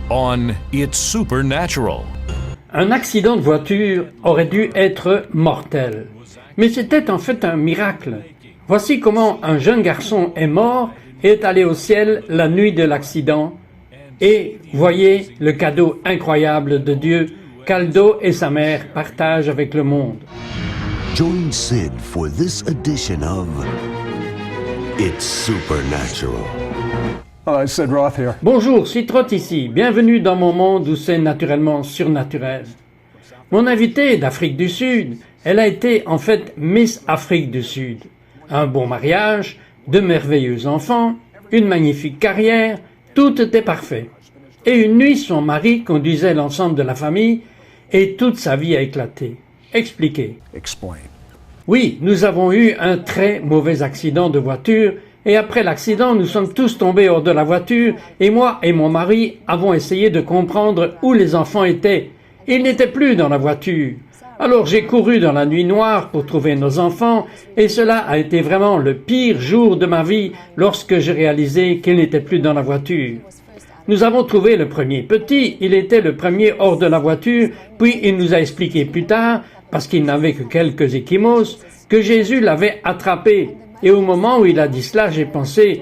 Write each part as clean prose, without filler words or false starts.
on It's Supernatural. Un accident de voiture aurait dû être mortel. Mais c'était en fait un miracle. Voici comment un jeune garçon est mort et est allé au ciel la nuit de l'accident. Et voyez le cadeau incroyable de Dieu qu'Aldo et sa mère partagent avec le monde. Join Sid for this edition of It's Supernatural. Hello, Sid Roth here. Bonjour, Sid Roth ici. Bienvenue dans mon monde où c'est naturellement surnaturel. Mon invitée est d'Afrique du Sud. Elle a été en fait Miss Afrique du Sud. Un bon mariage, de merveilleux enfants, une magnifique carrière, tout était parfait. Et une nuit, son mari conduisait l'ensemble de la famille et toute sa vie a éclaté. Expliquez. Explain. Oui, nous avons eu un très mauvais accident de voiture et après l'accident, nous sommes tous tombés hors de la voiture et moi et mon mari avons essayé de comprendre où les enfants étaient. Ils n'étaient plus dans la voiture. Alors j'ai couru dans la nuit noire pour trouver nos enfants et cela a été vraiment le pire jour de ma vie lorsque j'ai réalisé qu'ils n'étaient plus dans la voiture. Nous avons trouvé le premier petit, il était le premier hors de la voiture, puis il nous a expliqué plus tard, parce qu'il n'avait que quelques ecchymoses, que Jésus l'avait attrapé. Et au moment où il a dit cela, j'ai pensé,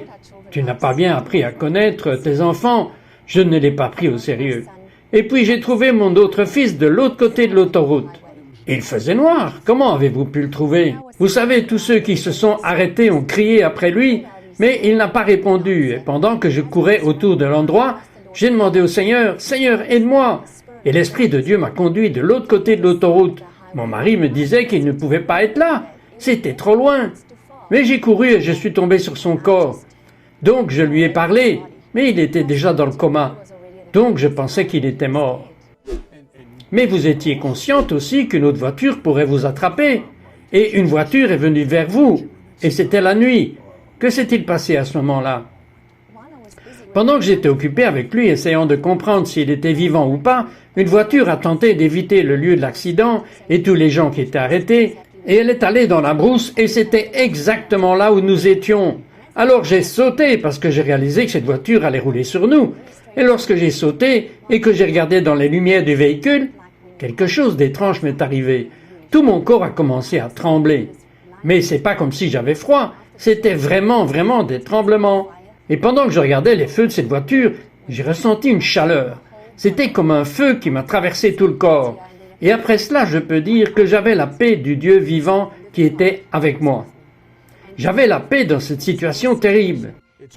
tu n'as pas bien appris à connaître tes enfants, je ne l'ai pas pris au sérieux. Et puis j'ai trouvé mon autre fils de l'autre côté de l'autoroute. Il faisait noir, comment avez-vous pu le trouver? Vous savez, tous ceux qui se sont arrêtés ont crié après lui, mais il n'a pas répondu, et pendant que je courais autour de l'endroit, j'ai demandé au Seigneur, « Seigneur, aide-moi !» Et l'Esprit de Dieu m'a conduit de l'autre côté de l'autoroute. Mon mari me disait qu'il ne pouvait pas être là, c'était trop loin. Mais j'ai couru et je suis tombé sur son corps. Donc je lui ai parlé, mais il était déjà dans le coma. Donc je pensais qu'il était mort. Mais vous étiez consciente aussi qu'une autre voiture pourrait vous attraper. Et une voiture est venue vers vous. Et c'était la nuit. Que s'est-il passé à ce moment-là? Pendant que j'étais occupé avec lui, essayant de comprendre s'il était vivant ou pas, une voiture a tenté d'éviter le lieu de l'accident et tous les gens qui étaient arrêtés, et elle est allée dans la brousse et c'était exactement là où nous étions. Alors j'ai sauté parce que j'ai réalisé que cette voiture allait rouler sur nous. Et lorsque j'ai sauté et que j'ai regardé dans les lumières du véhicule, quelque chose d'étrange m'est arrivé. Tout mon corps a commencé à trembler. Mais c'est pas comme si j'avais froid, c'était vraiment des tremblements. Et pendant que je regardais les feux de cette voiture, j'ai ressenti une chaleur. C'était comme un feu qui m'a traversé tout le corps. Et après cela, je peux dire que j'avais la paix du Dieu vivant qui était avec moi. J'avais la paix dans cette situation terrible.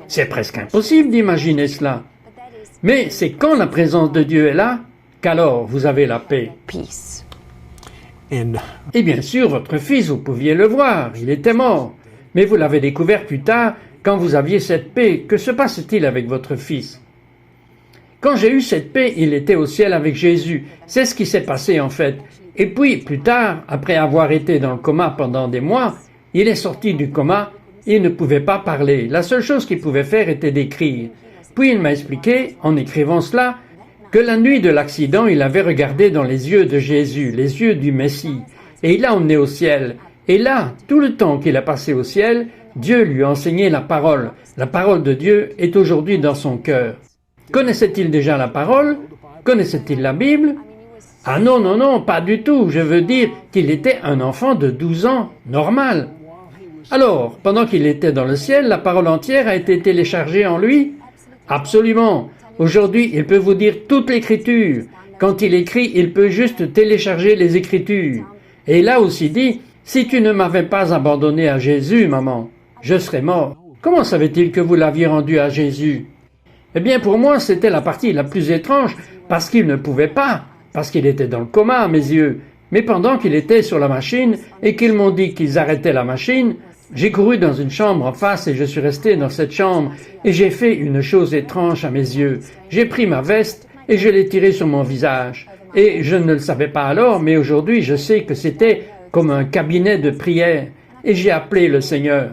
C'est presque impossible d'imaginer cela. Mais c'est quand la présence de Dieu est là, qu'alors vous avez la paix. Peace. Et bien sûr, votre fils, vous pouviez le voir, il était mort. Mais vous l'avez découvert plus tard, quand vous aviez cette paix. Que se passe-t-il avec votre fils? Quand j'ai eu cette paix, il était au ciel avec Jésus. C'est ce qui s'est passé en fait. Et puis, plus tard, après avoir été dans le coma pendant des mois, il est sorti du coma et il ne pouvait pas parler. La seule chose qu'il pouvait faire était d'écrire. Puis il m'a expliqué, en écrivant cela, que la nuit de l'accident, il avait regardé dans les yeux de Jésus, les yeux du Messie, et il l'a emmené au ciel. Et là, tout le temps qu'il a passé au ciel, Dieu lui a enseigné la parole. La parole de Dieu est aujourd'hui dans son cœur. Connaissait-il déjà la parole? Connaissait-il la Bible? Ah non, pas du tout. Je veux dire qu'il était un enfant de 12 ans, normal. Alors, pendant qu'il était dans le ciel, la parole entière a été téléchargée en lui? Absolument. Aujourd'hui, il peut vous dire toute l'écriture. Quand il écrit, il peut juste télécharger les écritures. Et il a aussi dit, si tu ne m'avais pas abandonné à Jésus, maman, je serais mort. Comment savait-il que vous l'aviez rendu à Jésus? Eh bien, pour moi, c'était la partie la plus étrange, parce qu'il ne pouvait pas, parce qu'il était dans le coma à mes yeux. Mais pendant qu'il était sur la machine et qu'ils m'ont dit qu'ils arrêtaient la machine, j'ai couru dans une chambre en face et je suis resté dans cette chambre et j'ai fait une chose étrange à mes yeux. J'ai pris ma veste et je l'ai tirée sur mon visage. Et je ne le savais pas alors, mais aujourd'hui je sais que c'était comme un cabinet de prière et j'ai appelé le Seigneur.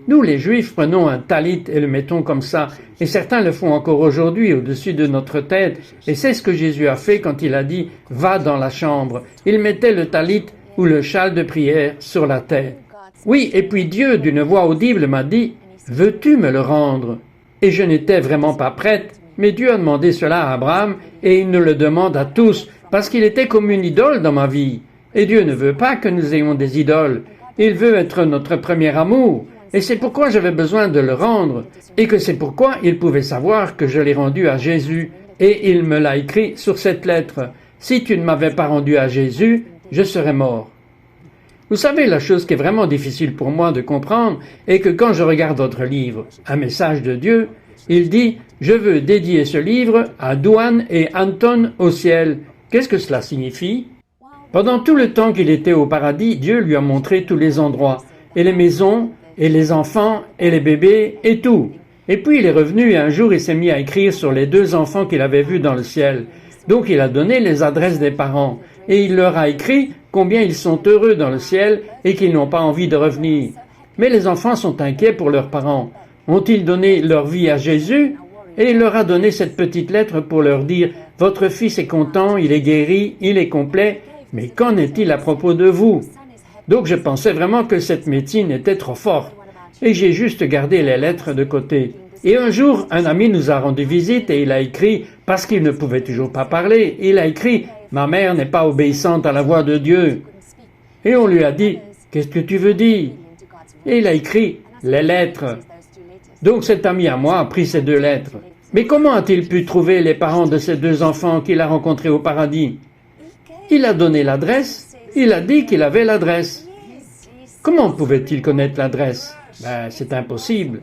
Nous, les Juifs, prenons un talit et le mettons comme ça, et certains le font encore aujourd'hui au-dessus de notre tête, et c'est ce que Jésus a fait quand il a dit « Va dans la chambre ». Il mettait le talit ou le châle de prière sur la tête. Oui, et puis Dieu, d'une voix audible, m'a dit « Veux-tu me le rendre ?» Et je n'étais vraiment pas prête, Mais Dieu a demandé cela à Abraham et il nous le demande à tous parce qu'il était comme une idole dans ma vie. Et Dieu ne veut pas que nous ayons des idoles. Il veut être notre premier amour. Et c'est pourquoi j'avais besoin de le rendre. Et que c'est pourquoi il pouvait savoir que je l'ai rendu à Jésus. Et il me l'a écrit sur cette lettre. Si tu ne m'avais pas rendu à Jésus, je serais mort. Vous savez, la chose qui est vraiment difficile pour moi de comprendre est que quand je regarde votre livre, Un message de Dieu, il dit « Je veux dédier ce livre à Duane et Anton au ciel ». Qu'est-ce que cela signifie? Pendant tout le temps qu'il était au paradis, Dieu lui a montré tous les endroits, et les maisons, et les enfants, et les bébés, et tout. Et puis il est revenu et un jour il s'est mis à écrire sur les 2 enfants qu'il avait vus dans le ciel. Donc il a donné les adresses des parents, et il leur a écrit combien ils sont heureux dans le ciel et qu'ils n'ont pas envie de revenir. Mais les enfants sont inquiets pour leurs parents. Ont-ils donné leur vie à Jésus? Et il leur a donné cette petite lettre pour leur dire « Votre fils est content, il est guéri, il est complet, mais qu'en est-il à propos de vous ?» Donc je pensais vraiment que cette médecine était trop forte, et j'ai juste gardé les lettres de côté. Et un jour, un ami nous a rendu visite et il a écrit, parce qu'il ne pouvait toujours pas parler, il a écrit « Ma mère n'est pas obéissante à la voix de Dieu. » Et on lui a dit « Qu'est-ce que tu veux dire ?» Et il a écrit « Les lettres. » Donc cet ami à moi a pris ces 2 lettres. Mais comment a-t-il pu trouver les parents de ces 2 enfants qu'il a rencontrés au paradis? Il a donné l'adresse, il a dit qu'il avait l'adresse. Comment pouvait-il connaître l'adresse? C'est impossible.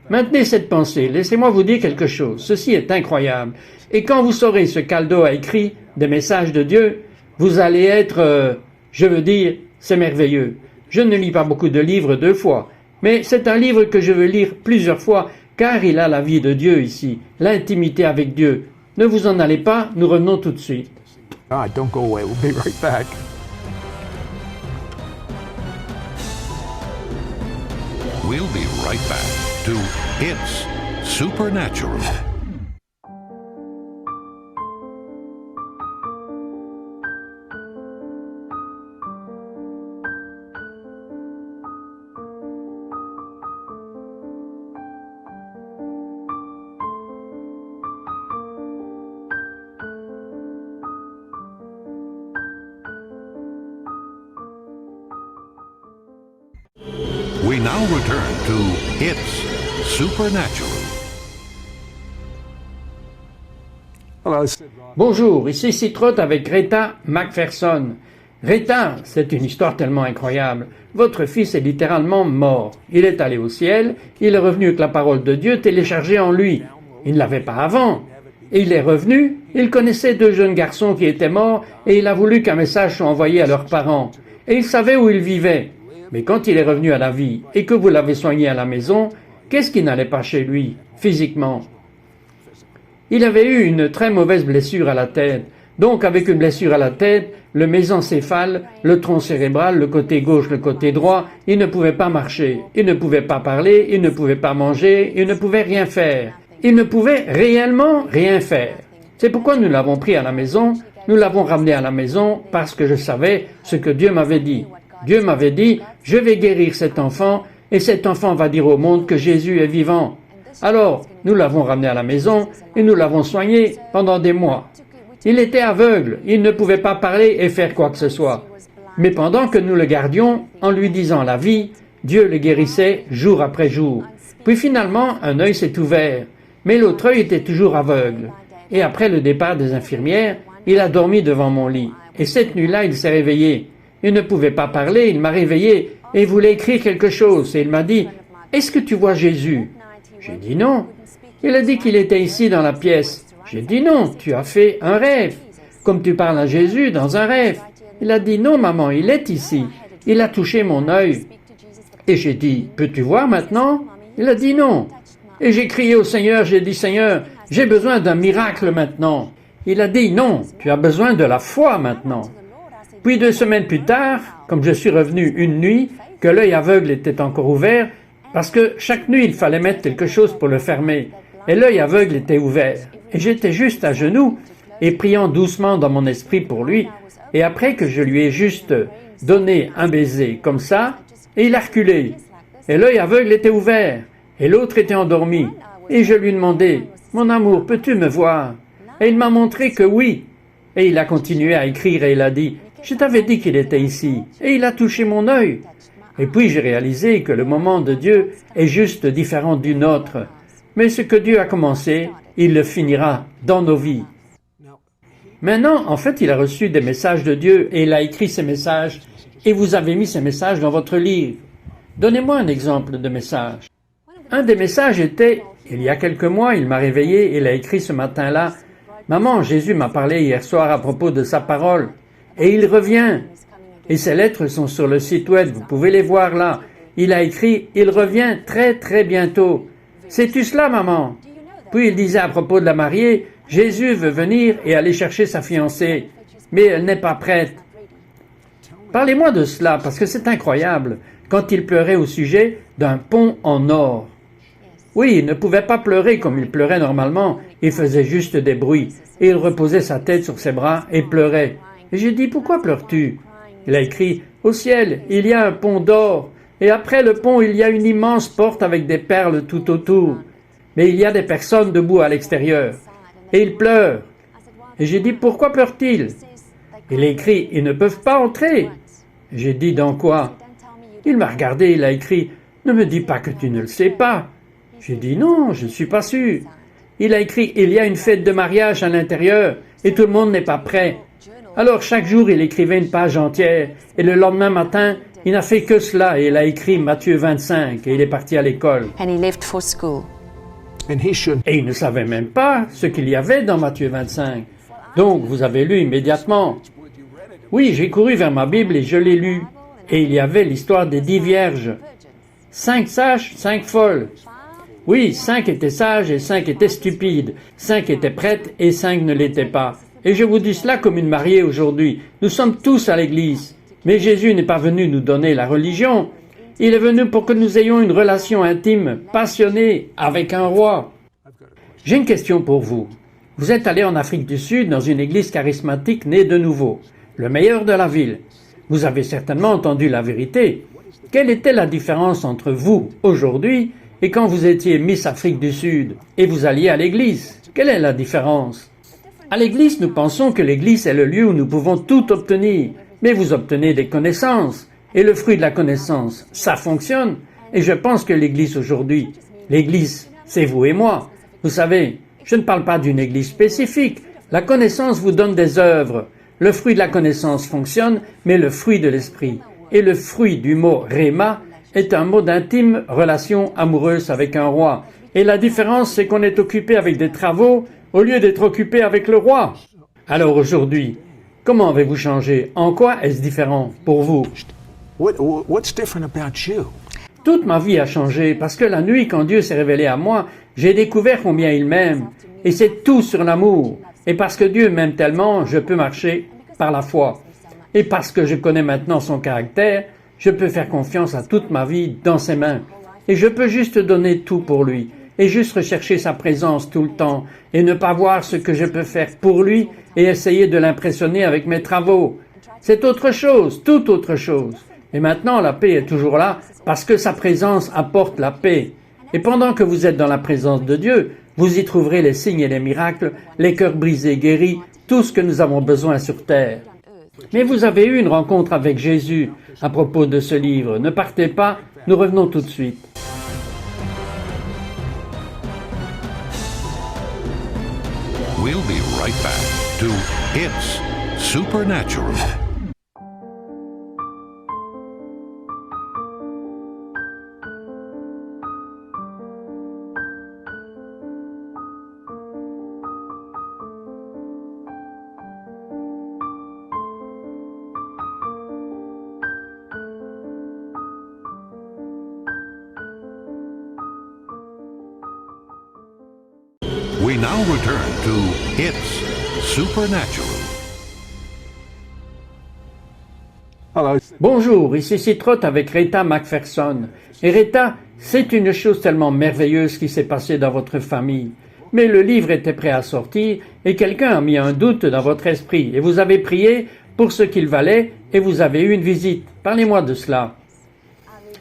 Maintenez cette pensée, laissez-moi vous dire quelque chose, ceci est incroyable. Et quand vous saurez ce qu'Aldo a écrit, des messages de Dieu, vous allez être, c'est merveilleux. Je ne lis pas beaucoup de livres 2 fois, mais c'est un livre que je veux lire plusieurs fois, car il a la vie de Dieu ici, l'intimité avec Dieu. Ne vous en allez pas, nous revenons tout de suite. All right, don't go away. We'll be right back. We'll be right back to It's Supernatural. We now return to It's Supernatural. Hello, Sid. Bonjour, ici Citrotte avec Greta McPherson. Greta, c'est une histoire tellement incroyable. Votre fils est littéralement mort. Il est allé au ciel, il est revenu avec la parole de Dieu téléchargée en lui. Il ne l'avait pas avant. Et il est revenu, il connaissait 2 jeunes garçons qui étaient morts et il a voulu qu'un message soit envoyé à leurs parents. Et il savait où ils vivaient. Mais quand il est revenu à la vie et que vous l'avez soigné à la maison, qu'est-ce qui n'allait pas chez lui, physiquement? Il avait eu une très mauvaise blessure à la tête. Donc, avec une blessure à la tête, le mésencéphale, le tronc cérébral, le côté gauche, le côté droit, il ne pouvait pas marcher, il ne pouvait pas parler, il ne pouvait pas manger, il ne pouvait rien faire. Il ne pouvait réellement rien faire. C'est pourquoi nous l'avons pris à la maison, nous l'avons ramené à la maison parce que je savais ce que Dieu m'avait dit. Dieu m'avait dit, je vais guérir cet enfant et cet enfant va dire au monde que Jésus est vivant. Alors, nous l'avons ramené à la maison et nous l'avons soigné pendant des mois. Il était aveugle, il ne pouvait pas parler et faire quoi que ce soit. Mais pendant que nous le gardions, en lui disant la vie, Dieu le guérissait jour après jour. Puis finalement, un œil s'est ouvert, mais l'autre œil était toujours aveugle. Et après le départ des infirmières, il a dormi devant mon lit. Et cette nuit-là, il s'est réveillé. Il ne pouvait pas parler, il m'a réveillé et voulait écrire quelque chose. Et il m'a dit, « Est-ce que tu vois Jésus ?» J'ai dit non. Il a dit qu'il était ici dans la pièce. J'ai dit non, tu as fait un rêve. Comme tu parles à Jésus dans un rêve. Il a dit non maman, il est ici. Il a touché mon œil. Et j'ai dit, peux-tu voir maintenant? Il a dit non. Et j'ai crié au Seigneur, j'ai dit Seigneur, j'ai besoin d'un miracle maintenant. Il a dit non, tu as besoin de la foi maintenant. Puis 2 semaines plus tard, comme je suis revenu une nuit, que l'œil aveugle était encore ouvert, parce que chaque nuit il fallait mettre quelque chose pour le fermer, et l'œil aveugle était ouvert. Et j'étais juste à genoux, et priant doucement dans mon esprit pour lui, et après que je lui ai juste donné un baiser comme ça, et il a reculé. Et l'œil aveugle était ouvert, et l'autre était endormi. Et je lui demandais, « mon amour, peux-tu me voir? Et il m'a montré que oui. Et il a continué à écrire et il a dit, je t'avais dit qu'il était ici. Et il a touché mon œil. Et puis j'ai réalisé que le moment de Dieu est juste différent du nôtre. Mais ce que Dieu a commencé, il le finira dans nos vies. Maintenant, en fait, il a reçu des messages de Dieu et il a écrit ces messages et vous avez mis ces messages dans votre livre. Donnez-moi un exemple de message. Un des messages était, il y a quelques mois, il m'a réveillé et il a écrit ce matin-là, « Maman, Jésus m'a parlé hier soir à propos de sa parole et il revient. » Et ces lettres sont sur le site web, vous pouvez les voir là. Il a écrit « Il revient très très bientôt. » Sais-tu cela, maman? Puis il disait à propos de la mariée, « Jésus veut venir et aller chercher sa fiancée, mais elle n'est pas prête. » Parlez-moi de cela, parce que c'est incroyable, quand il pleurait au sujet d'un pont en or. Oui, il ne pouvait pas pleurer comme il pleurait normalement, il faisait juste des bruits, et il reposait sa tête sur ses bras et pleurait. Et j'ai dit, « Pourquoi pleures-tu » Il a écrit, « Au ciel, il y a un pont d'or, et après le pont, il y a une immense porte avec des perles tout autour. Mais il y a des personnes debout à l'extérieur. Et il pleure. » Et j'ai dit, « Pourquoi pleure-t-il » Il a écrit, « Ils ne peuvent pas entrer. » J'ai dit, « Dans quoi » Il m'a regardé, il a écrit, « Ne me dis pas que tu ne le sais pas. » J'ai dit, « Non, je ne suis pas sûr. » Il a écrit, « Il y a une fête de mariage à l'intérieur, et tout le monde n'est pas prêt. » Alors chaque jour, il écrivait une page entière, et le lendemain matin, il n'a fait que cela, et il a écrit Matthieu 25, et il est parti à l'école. And he left for school. And he should. Et il ne savait même pas ce qu'il y avait dans Matthieu 25. Donc, vous avez lu immédiatement. Oui, j'ai couru vers ma Bible et je l'ai lu. Et il y avait l'histoire des 10 vierges. 5 sages, 5 folles. Oui, 5 étaient sages et 5 étaient stupides. 5 étaient prêtes et 5 ne l'étaient pas. Et je vous dis cela comme une mariée aujourd'hui. Nous sommes tous à l'église. Mais Jésus n'est pas venu nous donner la religion. Il est venu pour que nous ayons une relation intime, passionnée, avec un roi. J'ai une question pour vous. Vous êtes allé en Afrique du Sud dans une église charismatique née de nouveau, le meilleur de la ville. Vous avez certainement entendu la vérité. Quelle était la différence entre vous, aujourd'hui, et quand vous étiez Miss Afrique du Sud, et vous alliez à l'église? Quelle est la différence? À l'église, nous pensons que l'église est le lieu où nous pouvons tout obtenir, mais vous obtenez des connaissances. Et le fruit de la connaissance, ça fonctionne. Et je pense que l'église aujourd'hui, l'église, c'est vous et moi. Vous savez, je ne parle pas d'une église spécifique. La connaissance vous donne des œuvres. Le fruit de la connaissance fonctionne, mais le fruit de l'esprit. Et le fruit du mot « réma » est un mot d'intime relation amoureuse avec un roi. Et la différence, c'est qu'on est occupé avec des travaux au lieu d'être occupé avec le roi. Alors aujourd'hui, comment avez-vous changé? En quoi est-ce différent pour vous? What's different about you? Toute ma vie a changé parce que la nuit, quand Dieu s'est révélé à moi, j'ai découvert combien il m'aime. Et c'est tout sur l'amour. Et parce que Dieu m'aime tellement, je peux marcher par la foi. Et parce que je connais maintenant son caractère, je peux faire confiance à toute ma vie dans ses mains. Et je peux juste donner tout pour lui. Et juste rechercher sa présence tout le temps. Et ne pas voir ce que je peux faire pour lui et essayer de l'impressionner avec mes travaux. C'est autre chose, tout autre chose. Et maintenant, la paix est toujours là parce que sa présence apporte la paix. Et pendant que vous êtes dans la présence de Dieu, vous y trouverez les signes et les miracles, les cœurs brisés guéris, tout ce que nous avons besoin sur terre. Mais vous avez eu une rencontre avec Jésus à propos de ce livre. Ne partez pas, nous revenons tout de suite. We'll be right back to It's Supernatural. We now return to It's Supernatural. Hello. Bonjour, ici Citrotte avec Rita McPherson. Et Rita, c'est une chose tellement merveilleuse qui s'est passée dans votre famille. Mais le livre était prêt à sortir et quelqu'un a mis un doute dans votre esprit. Et vous avez prié pour ce qu'il valait et vous avez eu une visite. Parlez-moi de cela.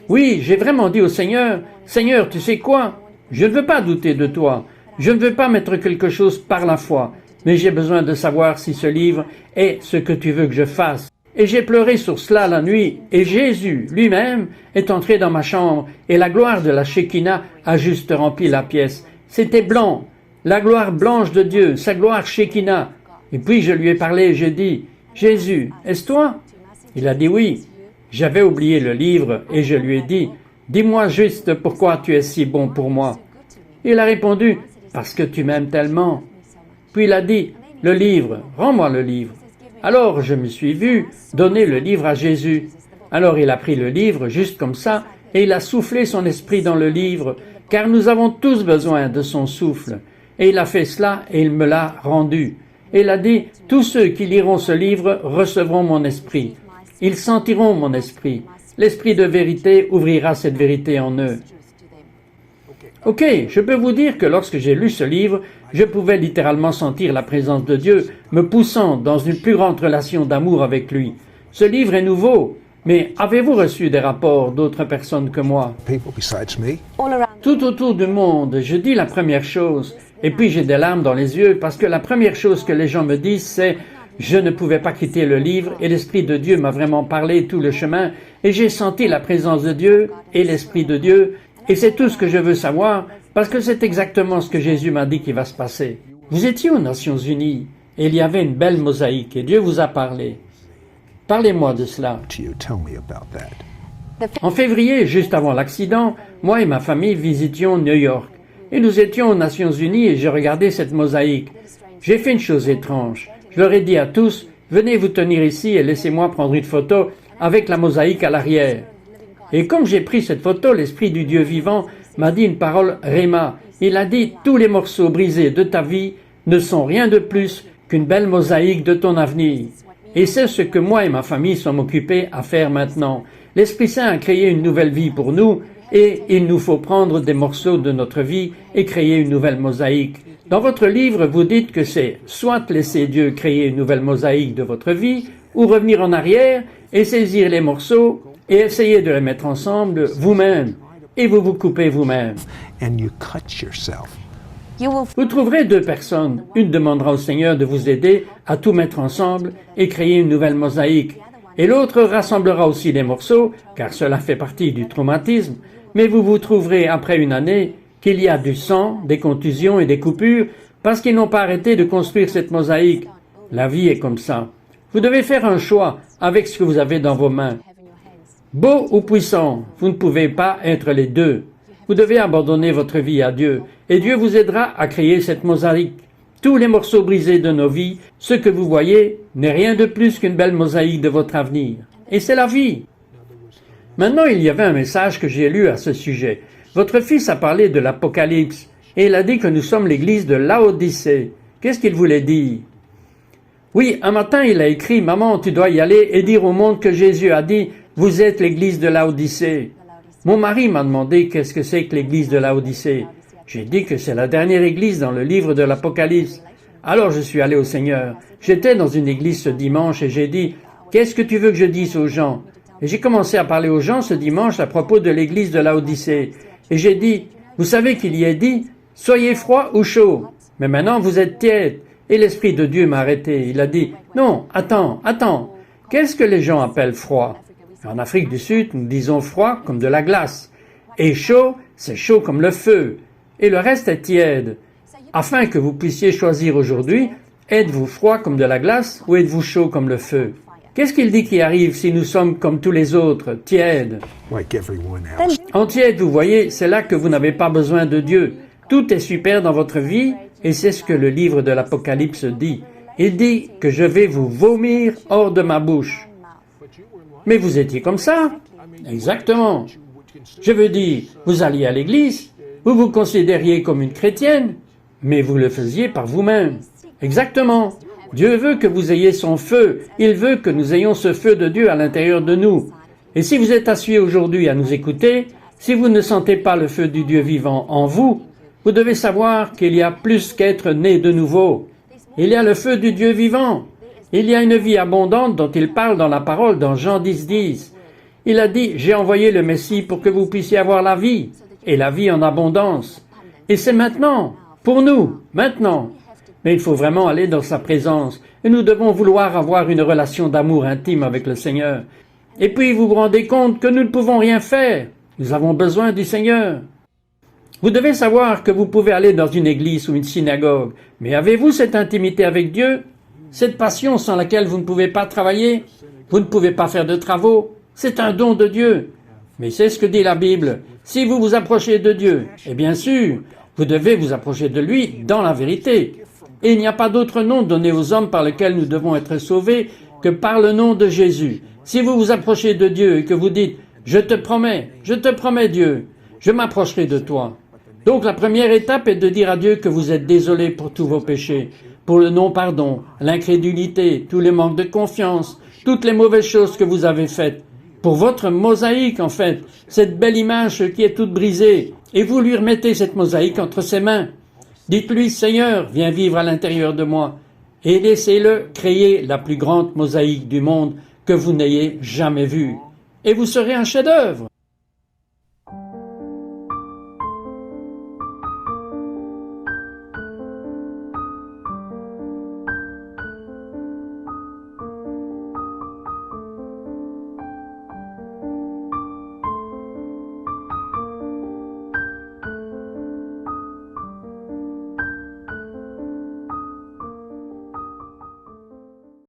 Oui, j'ai vraiment dit au Seigneur, « Seigneur, tu sais quoi? Je ne veux pas douter de toi. Je ne veux pas mettre quelque chose par la foi, mais j'ai besoin de savoir si ce livre est ce que tu veux que je fasse. Et j'ai pleuré sur cela la nuit, et Jésus lui-même est entré dans ma chambre, et la gloire de la Shekinah a juste rempli la pièce. C'était blanc, la gloire blanche de Dieu, sa gloire Shekinah. Et puis je lui ai parlé et j'ai dit, « Jésus, est-ce toi ?» Il a dit oui. J'avais oublié le livre, et je lui ai dit, « Dis-moi juste pourquoi tu es si bon pour moi. » Il a répondu, « Parce que tu m'aimes tellement. » Puis il a dit, « Le livre, rends-moi le livre. » Alors je me suis vu donner le livre à Jésus. Alors il a pris le livre juste comme ça et il a soufflé son esprit dans le livre, car nous avons tous besoin de son souffle. Et il a fait cela et il me l'a rendu. Et il a dit, tous ceux qui liront ce livre recevront mon esprit. Ils sentiront mon esprit. L'esprit de vérité ouvrira cette vérité en eux. Ok, je peux vous dire que lorsque j'ai lu ce livre, je pouvais littéralement sentir la présence de Dieu me poussant dans une plus grande relation d'amour avec lui. Ce livre est nouveau, mais avez-vous reçu des rapports d'autres personnes que moi? People besides me? Tout autour du monde, je dis la première chose, et puis j'ai des larmes dans les yeux parce que la première chose que les gens me disent, c'est « Je ne pouvais pas quitter le livre et l'Esprit de Dieu m'a vraiment parlé tout le chemin et j'ai senti la présence de Dieu et l'Esprit de Dieu. » Et c'est tout ce que je veux savoir, parce que c'est exactement ce que Jésus m'a dit qui va se passer. Vous étiez aux Nations Unies, et il y avait une belle mosaïque, et Dieu vous a parlé. Parlez-moi de cela. Tell me about that. En février, juste avant l'accident, moi et ma famille visitions New York. Et nous étions aux Nations Unies et j'ai regardé cette mosaïque. J'ai fait une chose étrange. Je leur ai dit à tous, venez vous tenir ici et laissez-moi prendre une photo avec la mosaïque à l'arrière. Et comme j'ai pris cette photo, l'Esprit du Dieu vivant m'a dit une parole Réma. Il a dit, tous les morceaux brisés de ta vie ne sont rien de plus qu'une belle mosaïque de ton avenir. Et c'est ce que moi et ma famille sommes occupés à faire maintenant. L'Esprit Saint a créé une nouvelle vie pour nous et il nous faut prendre des morceaux de notre vie et créer une nouvelle mosaïque. Dans votre livre, vous dites que c'est soit laisser Dieu créer une nouvelle mosaïque de votre vie ou revenir en arrière et saisir les morceaux et essayez de les mettre ensemble vous-même, et vous vous coupez vous-même. And you cut yourself. Vous trouverez deux personnes. Une demandera au Seigneur de vous aider à tout mettre ensemble et créer une nouvelle mosaïque. Et l'autre rassemblera aussi les morceaux, car cela fait partie du traumatisme, mais vous vous trouverez après une année qu'il y a du sang, des contusions et des coupures, parce qu'ils n'ont pas arrêté de construire cette mosaïque. La vie est comme ça. Vous devez faire un choix avec ce que vous avez dans vos mains. Beau ou puissant, vous ne pouvez pas être les deux. Vous devez abandonner votre vie à Dieu, et Dieu vous aidera à créer cette mosaïque. Tous les morceaux brisés de nos vies, ce que vous voyez, n'est rien de plus qu'une belle mosaïque de votre avenir. Et c'est la vie. Maintenant, il y avait un message que j'ai lu à ce sujet. Votre fils a parlé de l'Apocalypse, et il a dit que nous sommes l'église de Laodicée. Qu'est-ce qu'il voulait dire? Oui, un matin, il a écrit « Maman, tu dois y aller et dire au monde que Jésus a dit « Vous êtes l'église de Laodicée ». Mon mari m'a demandé qu'est-ce que c'est que l'église de Laodicée. J'ai dit que c'est la dernière église dans le livre de l'Apocalypse. Alors je suis allé au Seigneur. J'étais dans une église ce dimanche et j'ai dit « Qu'est-ce que tu veux que je dise aux gens ?» Et j'ai commencé à parler aux gens ce dimanche à propos de l'église de Laodicée. Et j'ai dit « Vous savez qu'il y est dit « Soyez froid ou chaud ». Mais maintenant vous êtes tiède. Et l'Esprit de Dieu m'a arrêté. Il a dit « Non, attends. Qu'est-ce que les gens appellent froid ?» En Afrique du Sud, nous disons froid comme de la glace. Et chaud, c'est chaud comme le feu. Et le reste est tiède. Afin que vous puissiez choisir aujourd'hui, êtes-vous froid comme de la glace ou êtes-vous chaud comme le feu? Qu'est-ce qu'il dit qui arrive si nous sommes comme tous les autres, tièdes? Like everyone else. En tiède, vous voyez, c'est là que vous n'avez pas besoin de Dieu. Tout est super dans votre vie et c'est ce que le livre de l'Apocalypse dit. Il dit que je vais vous vomir hors de ma bouche. Mais vous étiez comme ça? Exactement. Je veux dire, vous alliez à l'église, vous vous considériez comme une chrétienne, mais vous le faisiez par vous-même. Exactement. Dieu veut que vous ayez son feu. Il veut que nous ayons ce feu de Dieu à l'intérieur de nous. Et si vous êtes assis aujourd'hui à nous écouter, si vous ne sentez pas le feu du Dieu vivant en vous, vous devez savoir qu'il y a plus qu'être né de nouveau. Il y a le feu du Dieu vivant. Il y a une vie abondante dont il parle dans la parole dans Jean 10:10. Il a dit « J'ai envoyé le Messie pour que vous puissiez avoir la vie, et la vie en abondance. » Et c'est maintenant. pour nous, maintenant. Mais il faut vraiment aller dans sa présence et nous devons vouloir avoir une relation d'amour intime avec le Seigneur. Et puis vous vous rendez compte que nous ne pouvons rien faire. Nous avons besoin du Seigneur. Vous devez savoir que vous pouvez aller dans une église ou une synagogue, mais avez-vous cette intimité avec Dieu? Cette passion sans laquelle vous ne pouvez pas travailler? Vous ne pouvez pas faire de travaux? C'est un don de Dieu. Mais c'est ce que dit la Bible. Si vous vous approchez de Dieu, et bien sûr, vous devez vous approcher de lui dans la vérité. Et il n'y a pas d'autre nom donné aux hommes par lequel nous devons être sauvés que par le nom de Jésus. Si vous vous approchez de Dieu et que vous dites « Je te promets Dieu, je m'approcherai de toi ». Donc la première étape est de dire à Dieu que vous êtes désolé pour tous vos péchés, pour le non-pardon, l'incrédulité, tous les manques de confiance, toutes les mauvaises choses que vous avez faites, pour votre mosaïque en fait, cette belle image qui est toute brisée, et vous lui remettez cette mosaïque entre ses mains. Dites-lui, Seigneur, viens vivre à l'intérieur de moi, et laissez-le créer la plus grande mosaïque du monde que vous n'ayez jamais vue. Et vous serez un chef-d'œuvre.